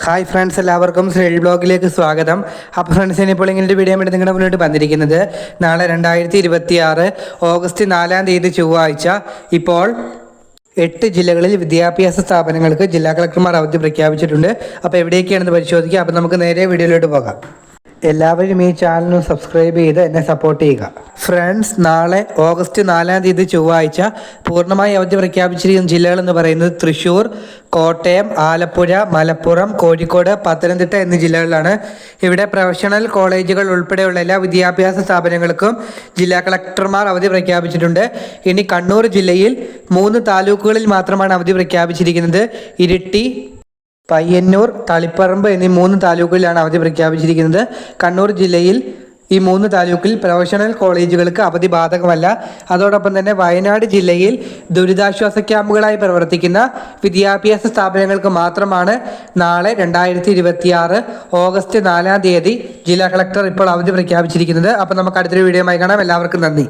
Hi friends, എല്ലാവർക്കും ശ്രീൽ ബ്ലോഗിലേക്ക് സ്വാഗതം. അപ്പോൾ ഫ്രണ്ട്സ്, ഇനിയിപ്പോൾ ഇങ്ങനൊരു വീഡിയോ ആയിട്ട് നിങ്ങളുടെ മുന്നോട്ട് വന്നിരിക്കുന്നത് നാളെ 2026 ഓഗസ്റ്റ് 4-ാം തീയതി ചൊവ്വാഴ്ച ഇപ്പോൾ 8 ജില്ലകളിൽ വിദ്യാഭ്യാസ സ്ഥാപനങ്ങൾക്ക് ജില്ലാ കളക്ടർമാർ അവധി പ്രഖ്യാപിച്ചിട്ടുണ്ട്. അപ്പോൾ എവിടെയൊക്കെയാണെന്ന് പരിശോധിക്കുക. അപ്പോൾ നമുക്ക് നേരെ വീഡിയോയിലോട്ട് പോകാം. എല്ലാവരും ഈ ചാനൽ സബ്സ്ക്രൈബ് ചെയ്ത് എന്നെ സപ്പോർട്ട് ചെയ്യുക. ഫ്രണ്ട്സ്, നാളെ ഓഗസ്റ്റ് 4-ാം തീയതി ചൊവ്വാഴ്ച പൂർണ്ണമായി അവധി പ്രഖ്യാപിച്ചിരിക്കുന്ന ജില്ലകളെന്ന് പറയുന്നത് തൃശ്ശൂർ, കോട്ടയം, ആലപ്പുഴ, മലപ്പുറം, കോഴിക്കോട്, പത്തനംതിട്ട എന്നീ ജില്ലകളിലാണ്. ഇവിടെ പ്രൊഫഷണൽ കോളേജുകൾ ഉൾപ്പെടെയുള്ള എല്ലാ വിദ്യാഭ്യാസ സ്ഥാപനങ്ങൾക്കും ജില്ലാ കളക്ടർമാർ അവധി പ്രഖ്യാപിച്ചിട്ടുണ്ട്. ഇനി കണ്ണൂർ ജില്ലയിൽ 3 താലൂക്കുകളിൽ മാത്രമാണ് അവധി പ്രഖ്യാപിച്ചിരിക്കുന്നത്. ഇരിട്ടി, പയ്യന്നൂർ, തളിപ്പറമ്പ് എന്നീ 3 താലൂക്കുകളിലാണ് അവധി പ്രഖ്യാപിച്ചിരിക്കുന്നത്. കണ്ണൂർ ജില്ലയിൽ ഈ 3 താലൂക്കിൽ പ്രൊഫഷണൽ കോളേജുകൾക്ക് അവധി ബാധകമല്ല. അതോടൊപ്പം തന്നെ വയനാട് ജില്ലയിൽ ദുരിതാശ്വാസ ക്യാമ്പുകളായി പ്രവർത്തിക്കുന്ന വിദ്യാഭ്യാസ സ്ഥാപനങ്ങൾക്ക് മാത്രമാണ് നാളെ 2026 ഓഗസ്റ്റ് 4-ാം തീയതി ജില്ലാ കളക്ടർ ഇപ്പോൾ അവധി പ്രഖ്യാപിച്ചിരിക്കുന്നത്. അപ്പോൾ നമുക്ക് അടുത്തൊരു വീഡിയോയുമായി കാണാം. എല്ലാവർക്കും നന്ദി.